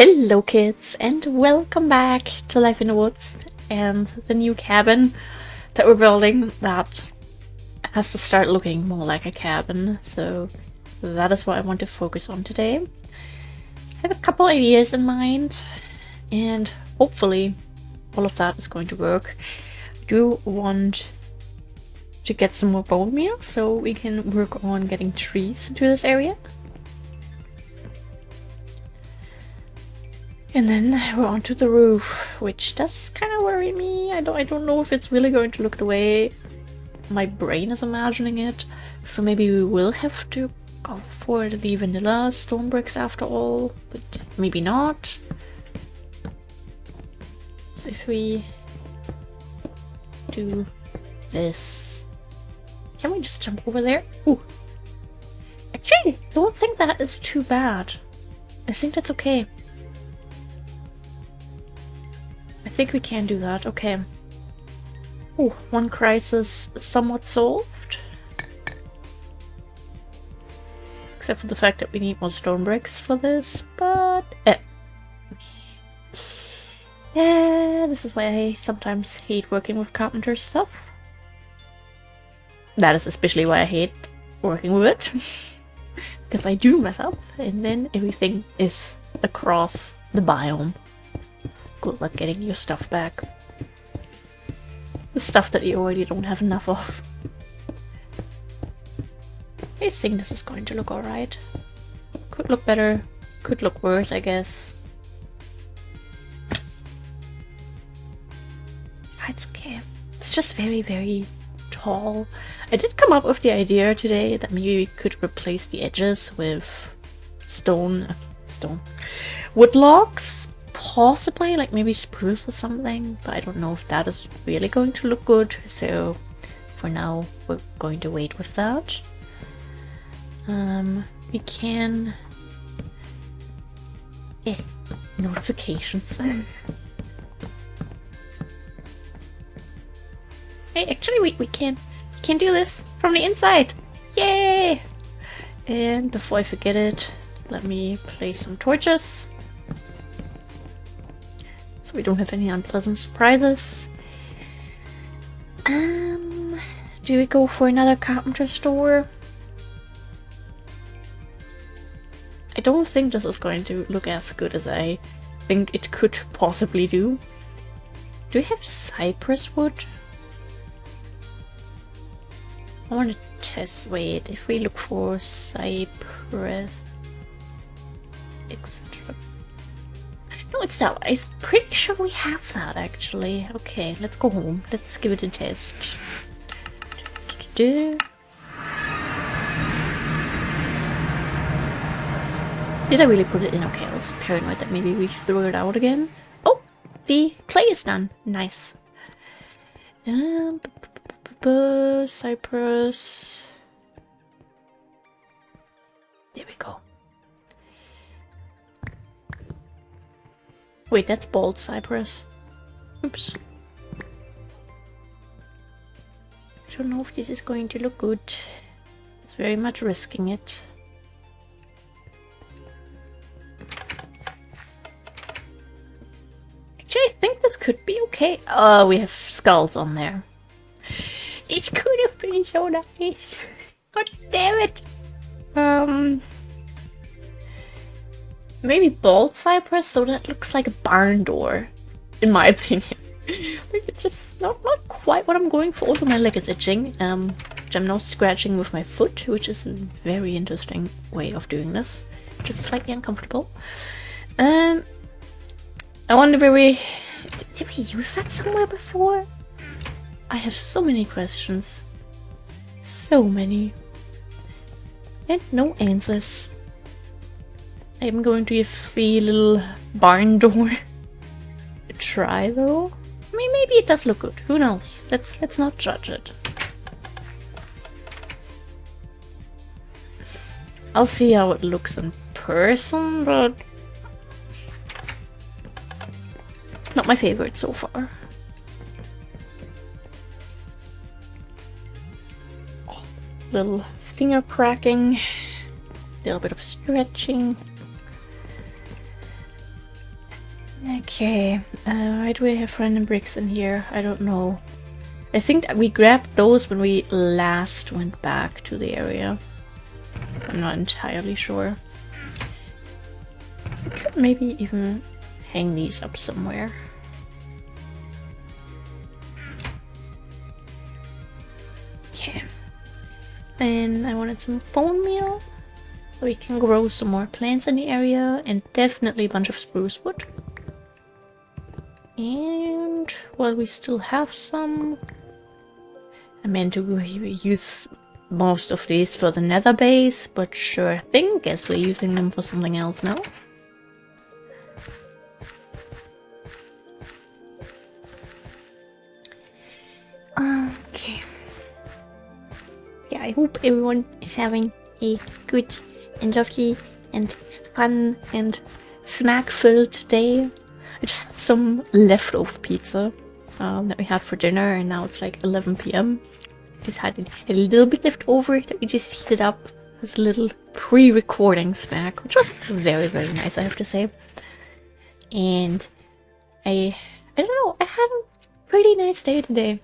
Hello kids, and welcome back to Life in the Woods and the new cabin that we're building that has to start looking more like a cabin. So that is what I want to focus on today. I have a couple ideas in mind and hopefully all of that is going to work. I do want to get some more bone meal so we can work on getting trees into this area. And then we're onto the roof, which does kind of worry me. I don't know if it's really going to look the way my brain is imagining it. So maybe we will have to go for the vanilla stone bricks after all, but maybe not. So if we do this, can we just jump over there? Ooh. Actually, I don't think that is too bad. I think that's okay. I think we can do that, okay. Oh, one crisis somewhat solved. Except for the fact that we need more stone bricks for this, but... Yeah, this is why I sometimes hate working with carpenter stuff. That is especially why I hate working with it. Because I do mess up, and then everything is across the biome. Good luck getting your stuff back. The stuff that you already don't have enough of. I think this is going to look alright. Could look better, could look worse, I guess. It's okay. It's just very, very tall. I did come up with the idea today that maybe we could replace the edges with wood logs. Possibly, like maybe spruce or something, but I don't know if that is really going to look good, so for now we're going to wait with that. We can... notifications. Hey, actually we can do this from the inside! Yay! And before I forget it, let me place some torches. So we don't have any unpleasant surprises. Do we go for another carpenter store? I don't think this is going to look as good as I think it could possibly do. Do we have cypress wood? I want to test, wait, if we look for cypress... No, it's that one. I'm pretty sure we have that, actually. Okay, let's go home. Let's give it a test. Did I really put it in? Okay, I was paranoid that maybe we threw it out again. Oh, the clay is done. Nice. Cypress. There we go. Wait, that's bald cypress. Oops. I don't know if this is going to look good. It's very much risking it. Actually, I think this could be okay. Oh, we have skulls on there. This could have been so nice. God damn it. Maybe bald cypress, so that looks like a barn door, in my opinion. Like, it's just not quite what I'm going for. Also, my leg is itching, which I'm now scratching with my foot, which is a very interesting way of doing this. Just slightly uncomfortable. I wonder where did we use that somewhere before? I have so many questions. So many. And no answers. I'm going to give the little barn door a try, though. I mean, maybe it does look good. Who knows? Let's not judge it. I'll see how it looks in person, but not my favorite so far. Oh, little finger cracking, a little bit of stretching. Okay, why do we have random bricks in here? I don't know. I think we grabbed those when we last went back to the area. I'm not entirely sure. We could maybe even hang these up somewhere. Okay. Then I wanted some bone meal. So we can grow some more plants in the area, and definitely a bunch of spruce wood. And, well, we still have some. I meant to use most of these for the nether base, but sure thing, guess we're using them for something else now. Okay. Yeah, I hope everyone is having a good and lovely and fun and snack-filled day. I just had some leftover pizza that we had for dinner, and now it's like 11 p.m. Just had a little bit left over that we just heated up as a little pre-recording snack, which was very, very nice, I have to say. And I don't know, I had a pretty nice day today.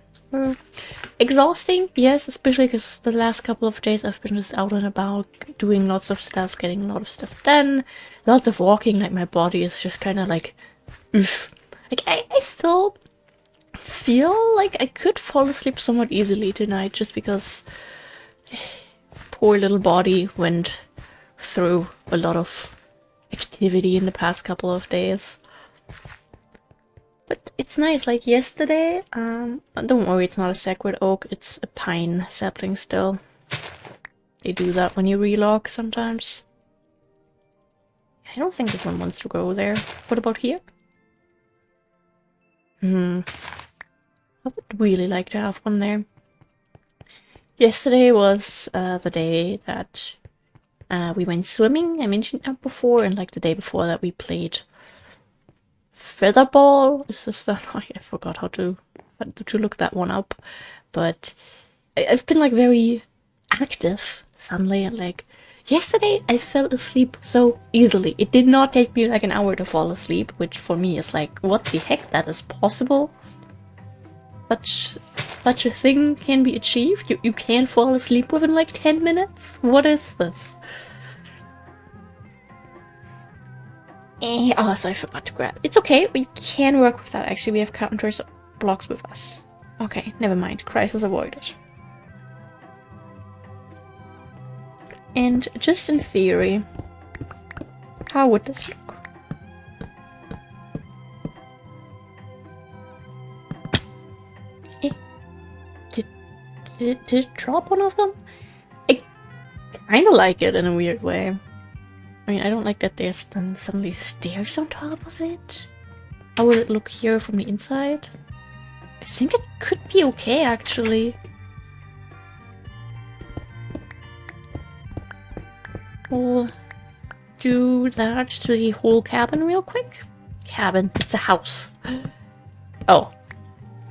Exhausting, yes, especially because the last couple of days I've been just out and about, doing lots of stuff, getting a lot of stuff done, lots of walking, like my body is just kind of like, oof. Like, I still feel like I could fall asleep somewhat easily tonight, just because poor little body went through a lot of activity in the past couple of days. But it's nice, like yesterday, don't worry, it's not a sacred oak, it's a pine sapling still. They do that when you relog sometimes. I don't think this one wants to grow there. What about here? I would really like to have one there. Yesterday was the day that we went swimming, I mentioned that before, and like the day before that we played Featherball. Is this that? I forgot how to look that one up. But I've been like very active suddenly, and like yesterday I fell asleep so easily. It did not take me like an hour to fall asleep, which for me is like, what the heck, that is possible? Such a thing can be achieved? You can fall asleep within like 10 minutes? What is this? Oh, so I forgot to grab. It's okay, we can work with that. Actually, we have counters blocks with us. Okay, never mind. Crisis avoided. And just in theory, how would this look? Did it drop one of them? I kind of like it in a weird way. I mean, I don't like that there's then suddenly stairs on top of it. How would it look here from the inside? I think it could be okay, actually. We'll do that to the whole cabin real quick. Cabin, it's a house. Oh.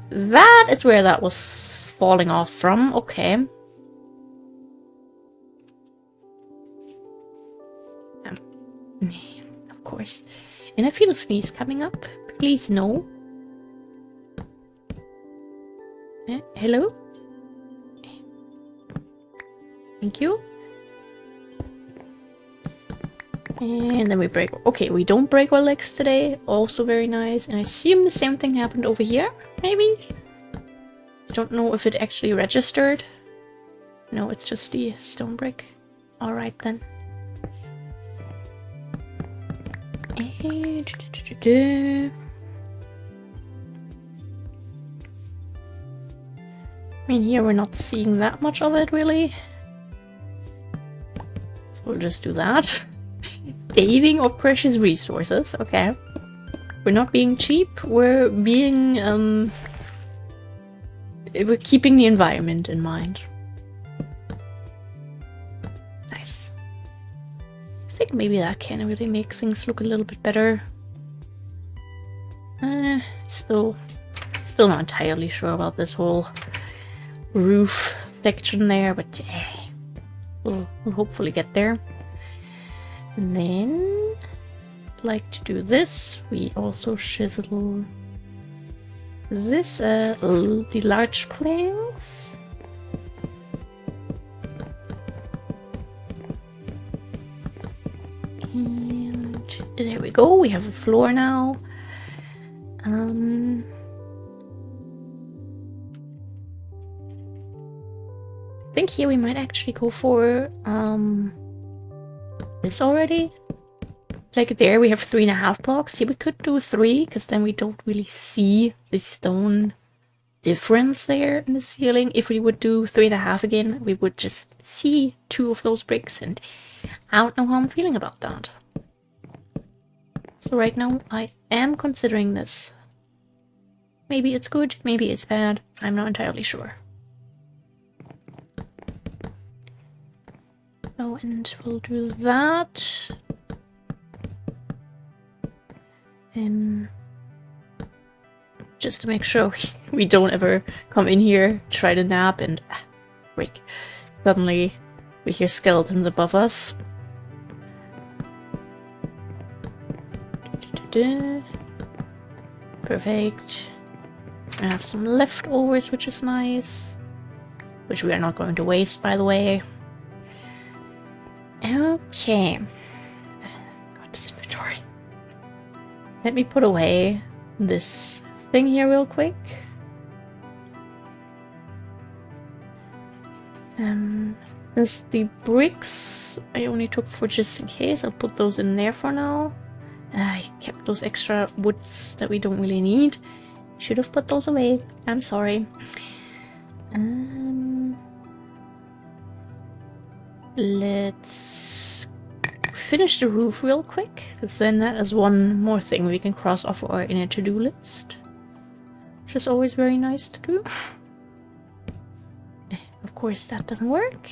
That is where that was falling off from. Okay. Of course. And I feel a sneeze coming up. Please no. Hello? Thank you. And then we break. Okay, we don't break our legs today. Also very nice. And I assume the same thing happened over here, maybe? I don't know if it actually registered. No, it's just the stone brick. Alright then. I mean, here we're not seeing that much of it, really. So we'll just do that. Saving of precious resources, okay. We're not being cheap, we're being, we're keeping the environment in mind. Nice. I think maybe that can really make things look a little bit better. Still not entirely sure about this whole roof section there, but we'll hopefully get there. And then like to do this. We also chisel this, the large planks. And there we go, we have a floor now. I think here we might actually go for this already. Like there we have 3.5 blocks. Here we could do 3, because then we don't really see the stone difference there in the ceiling. If we would do 3.5 again, we would just see 2 of those bricks, and I don't know how I'm feeling about that. So right now I am considering this. Maybe it's good, maybe it's bad, I'm not entirely sure. Oh, and we'll do that. Just to make sure we don't ever come in here, try to nap, and break. Suddenly we hear skeletons above us. Perfect. I have some leftovers, which is nice. Which we are not going to waste, by the way. Okay. Got this inventory. Let me put away this thing here real quick. Since the bricks I only took for just in case, I'll put those in there for now. I kept those extra woods that we don't really need. Should have put those away. I'm sorry. Let's finish the roof real quick, because then that is one more thing we can cross off our inner to-do list. Which is always very nice to do. Of course that doesn't work.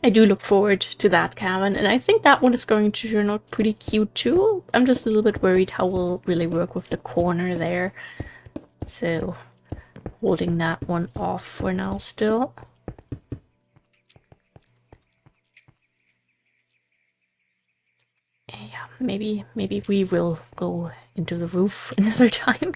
I do look forward to that cabin, and I think that one is going to turn out pretty cute too. I'm just a little bit worried how we'll really work with the corner there. So, holding that one off for now still. Yeah, maybe we will go into the roof another time.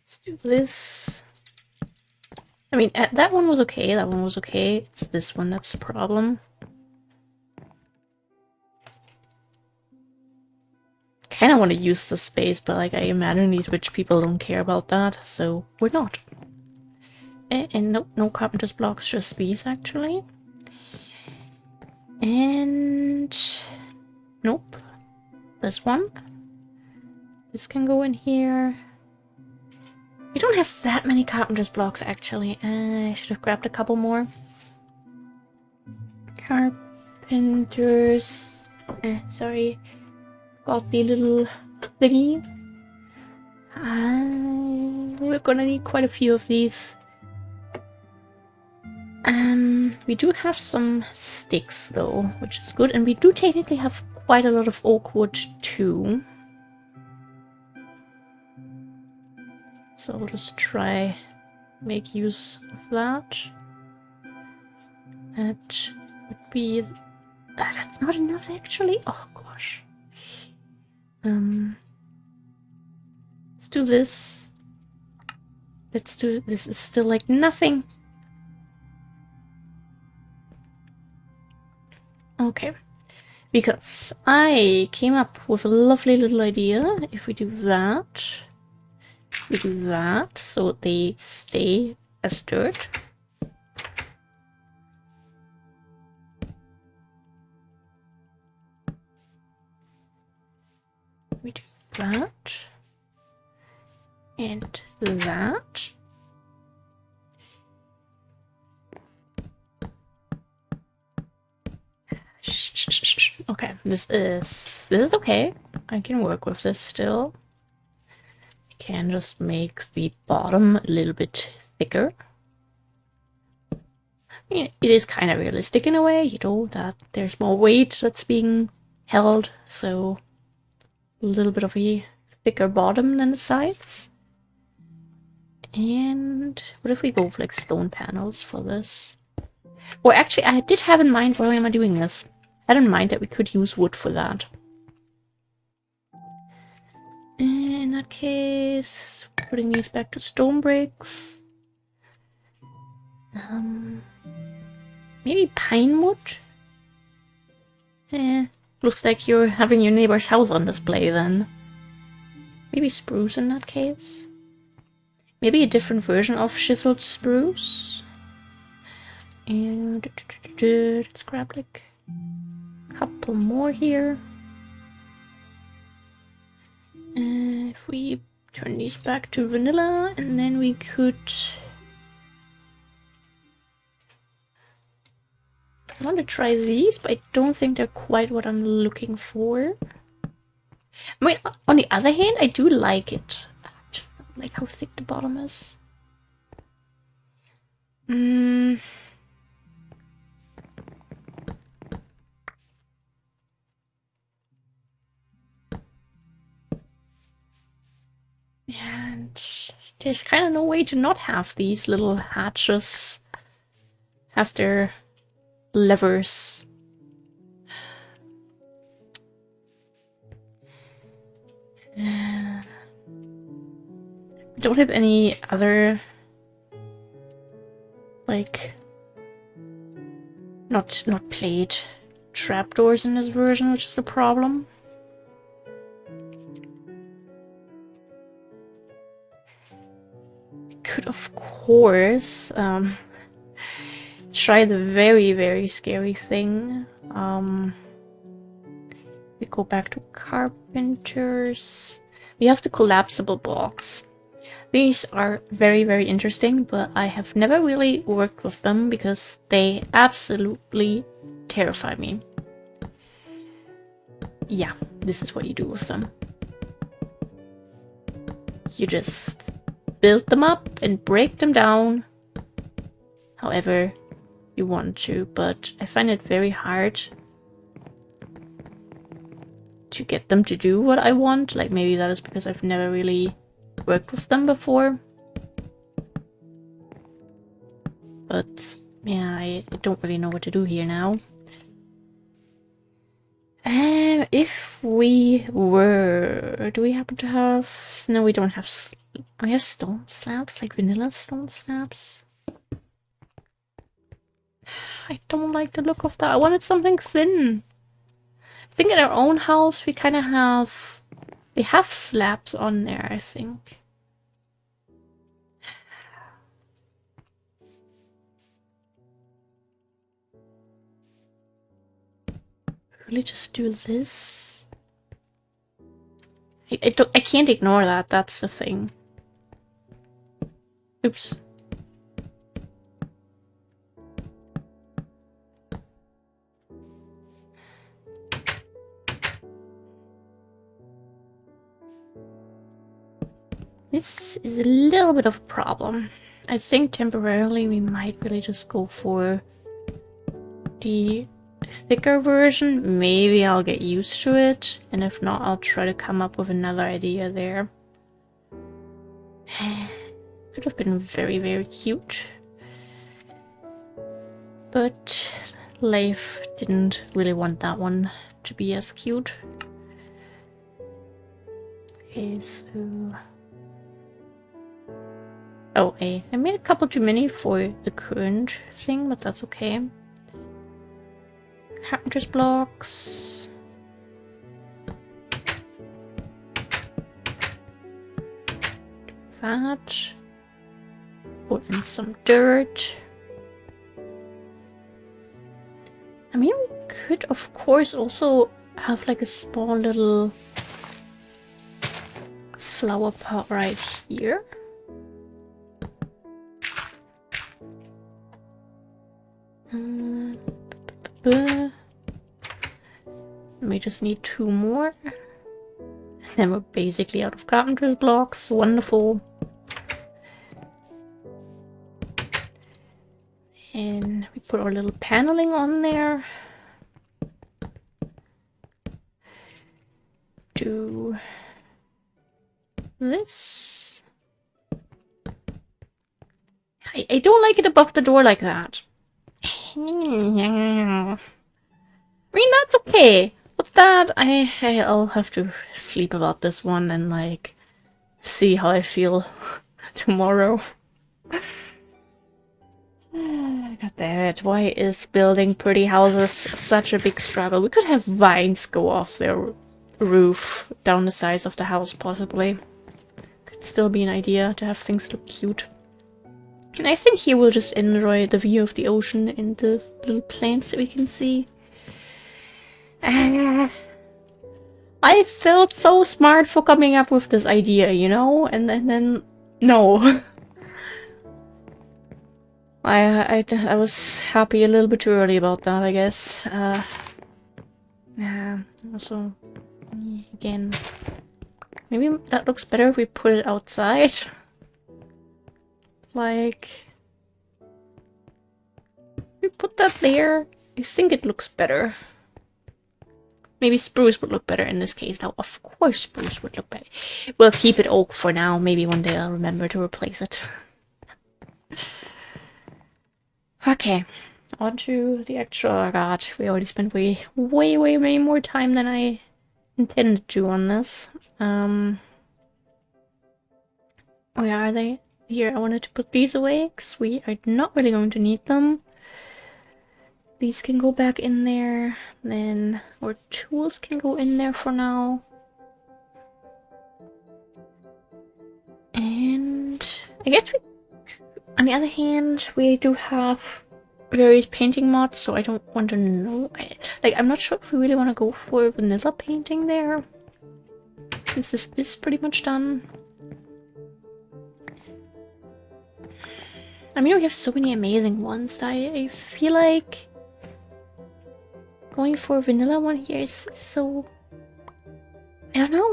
Let's do this. I mean, that one was okay. That one was okay. It's this one that's the problem. Kind of want to use the space, but like I imagine these rich people don't care about that, so we're not. And no carpenter's blocks, just these actually. And nope, this one. This can go in here. We don't have that many carpenter's blocks actually. I should have grabbed a couple more. Carpenters. Sorry. Got the little thingy. We're gonna need quite a few of these. We do have some sticks though, which is good, and we do technically have quite a lot of oak wood too. So I'll just try make use of that. That would be... that's not enough actually. Oh gosh. Let's do this. Let's do this. Is still like nothing. Okay, because I came up with a lovely little idea. If we do that, we do that, so they stay as dirt. We do that, and that. Okay, this is okay. I can work with this still. I can just make the bottom a little bit thicker. I mean, it is kind of realistic in a way, you know, that there's more weight that's being held, so a little bit of a thicker bottom than the sides. And what if we go with like stone panels for this? Or actually, I did have in mind, why am I doing this? I had in mind that we could use wood for that. In that case, putting these back to stone bricks. Maybe pine wood? Looks like you're having your neighbor's house on display then. Maybe spruce in that case? Maybe a different version of chiseled spruce? And let's grab like a couple more here. If we turn these back to vanilla, and then we could... I want to try these, but I don't think they're quite what I'm looking for. I mean, on the other hand, I do like it. I just don't like how thick the bottom is. And there's kind of no way to not have these little hatches have their levers. We don't have any other, like, not plate trapdoors in this version, which is the problem. Could of course try the very scary thing. We go back to carpenters. We have the collapsible blocks. These are very interesting, but I have never really worked with them because they absolutely terrify me. Yeah, this is what you do with them. You just build them up and break them down however you want to, but I find it very hard to get them to do what I want. Like, maybe that is because I've never really worked with them before. But yeah, I don't really know what to do here now. If we were... Do we happen to have... No, we don't have... I have stone slabs, like vanilla stone slabs. I don't like the look of that. I wanted something thin. I think in our own house we kind of have... We have slabs on there, I think. Really just do this? I can't ignore that, that's the thing. Oops. This is a little bit of a problem. I think temporarily we might really just go for the thicker version. Maybe I'll get used to it, and if not, I'll try to come up with another idea there. Could have been very cute, but life didn't really want that one to be as cute. Okay, so... Oh, I made a couple too many for the current thing, but that's okay. Carpenter's blocks. That. Put in some dirt. I mean, we could, of course, also have like a small little flower pot right here. We just need 2 more. And then we're basically out of carpenter's blocks. Wonderful. And we put our little paneling on there. Do this. I don't like it above the door like that. I mean, that's okay. But that, I'll have to sleep about this one and, like, see how I feel tomorrow. God damn it, why is building pretty houses such a big struggle? We could have vines go off their roof down the sides of the house, possibly. Could still be an idea to have things look cute. And I think he will just enjoy the view of the ocean and the little plants that we can see. I felt so smart for coming up with this idea, you know? And then no. I was happy a little bit too early about that, I guess. Yeah, also, again, maybe that looks better if we put it outside. Like, we put that there. I think it looks better. Maybe spruce would look better in this case. Now, of course spruce would look better. We'll keep it oak for now. Maybe one day I'll remember to replace it. Okay, on to the actual... Oh god, we already spent way more time than I intended to on this. Where are they? Here, I wanted to put these away, because we are not really going to need them. These can go back in there, then our tools can go in there for now. And I guess we... On the other hand, we do have various painting mods, so I don't want to know... I'm not sure if we really want to go for vanilla painting there. Since this is pretty much done. I mean, we have so many amazing ones. I feel like going for a vanilla one here is so... I don't know,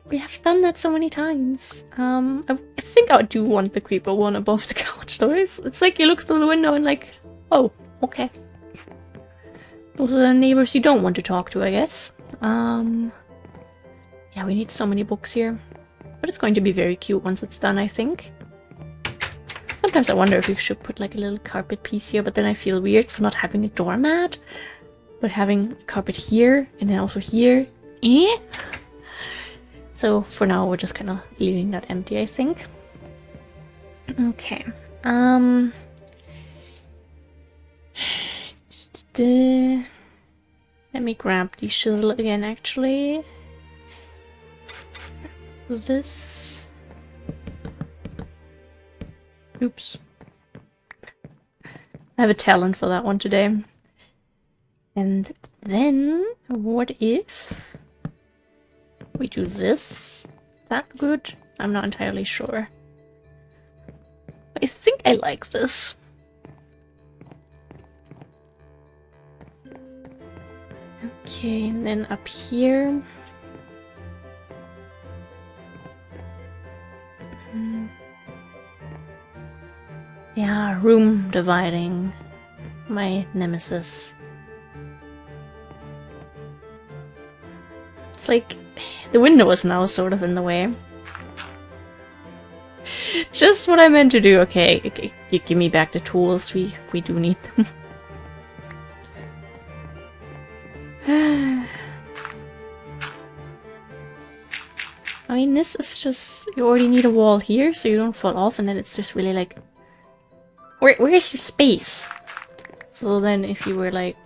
we have done that so many times. I think I do want the creeper one above the couch though. It's like you look through the window and like, oh, okay. Those are the neighbors you don't want to talk to, I guess. Yeah, we need so many books here. But it's going to be very cute once it's done, I think. Sometimes I wonder if we should put like a little carpet piece here, but then I feel weird for not having a doormat. But having a carpet here, and then also here. Eh? So for now we're just kind of leaving that empty, I think. Okay. Let me grab the chisel again, actually. This... Oops. I have a talent for that one today. And then, what if we do this? That good? I'm not entirely sure. I think I like this. Okay, and then up here... Yeah, room dividing. My nemesis. It's like the window is now sort of in the way. Just what I meant to do. Okay, give me back the tools. We do need them. I mean, this is just... You already need a wall here, so you don't fall off, and then it's just really like... Where's your space? So then if you were like...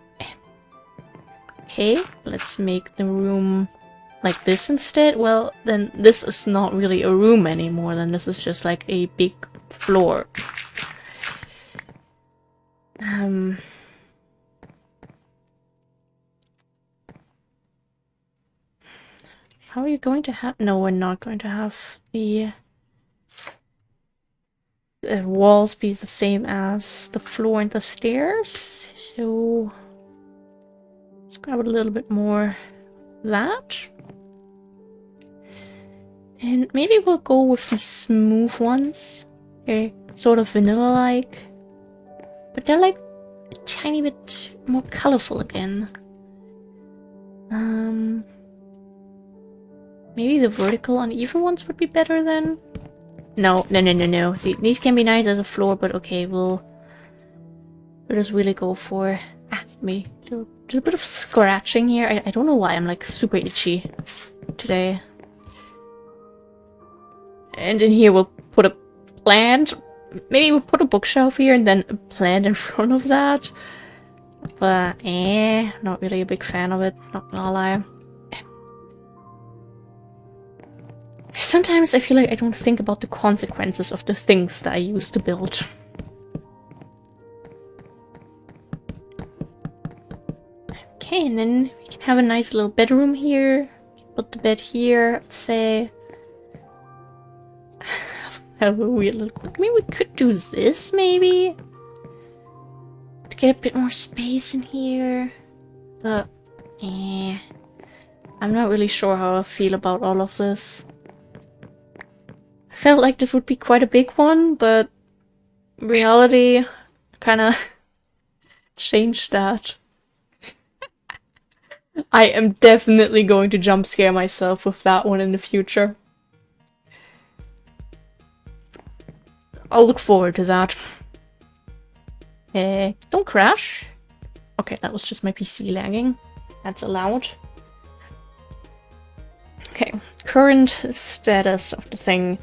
Okay, let's make the room like this instead. Well, then this is not really a room anymore. Then this is just like a big floor. How are you going to have... No, we're not going to have the walls be the same as the floor and the stairs. So let's grab a little bit more of that. And maybe we'll go with these smooth ones. They're sort of vanilla-like. But they're like a tiny bit more colorful again. Maybe the vertical uneven ones would be better then? No. These can be nice as a floor, but okay, we'll just really go for me. Just a bit of scratching here. I don't know why I'm like super itchy today. And in here we'll put a plant. Maybe we'll put a bookshelf here and then a plant in front of that. But not really a big fan of it, not gonna lie. Sometimes I feel like I don't think about the consequences of the things that I used to build. Okay, and then we can have a nice little bedroom here. Put the bed here, let's say. Have a weird little... Maybe we could do this, maybe? To get a bit more space in here. But, I'm not really sure how I feel about all of this. I felt like this would be quite a big one, but reality kind of changed that. I am definitely going to jump scare myself with that one in the future. I'll look forward to that. Don't crash. Okay, that was just my PC lagging. That's allowed. Okay, current status of the thing.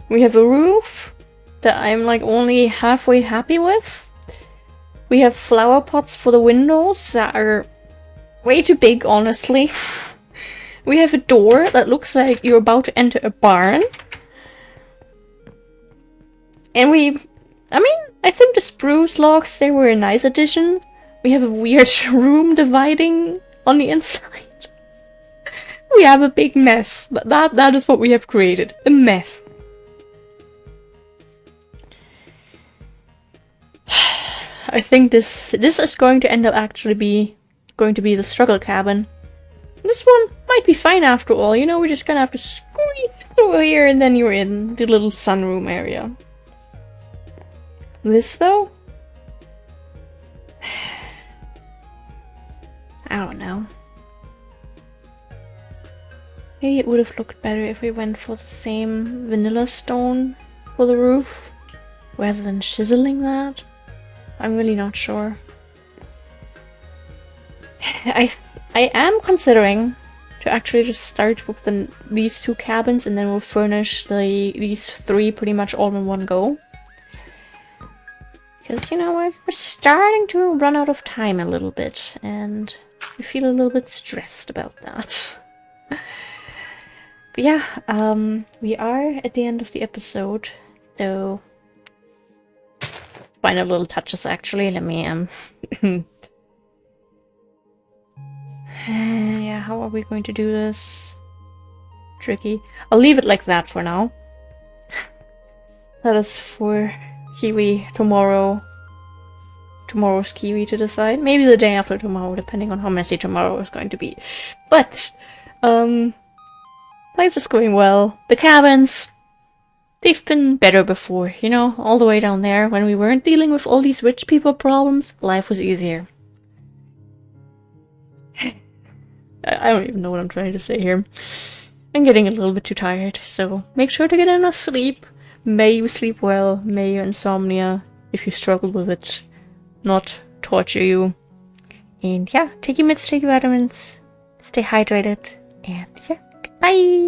We have a roof that I'm like only halfway happy with. We have flower pots for the windows that are way too big, honestly. We have a door that looks like you're about to enter a barn. And I think the spruce logs, they were a nice addition. We have a weird room dividing on the inside. We have a big mess. That is what we have created. A mess. I think this is going to end up actually be the struggle cabin. This one might be fine after all, you know, we're just gonna have to squeeze through here and then you're in the little sunroom area. This though? I don't know. Maybe it would have looked better if we went for the same vanilla stone for the roof, rather than chiseling that. I'm really not sure. I am considering to actually just start with these two cabins and then we'll furnish these three pretty much all in one go. Because, you know, we're starting to run out of time a little bit and I feel a little bit stressed about that. But yeah, we are at the end of the episode, so final little touches actually. Let me yeah, how are we going to do this? Tricky. I'll leave it like that for now. That is for Kiwi tomorrow's Kiwi to decide. Maybe the day after tomorrow, depending on how messy tomorrow is going to be. But life is going well. The cabins, they've been better before, you know, all the way down there when we weren't dealing with all these rich people problems, life was easier. I don't even know what I'm trying to say here. I'm getting a little bit too tired, so make sure to get enough sleep. May you sleep well, may your insomnia, if you struggle with it, not torture you. And yeah, take your meds, take your vitamins, stay hydrated, and yeah, bye!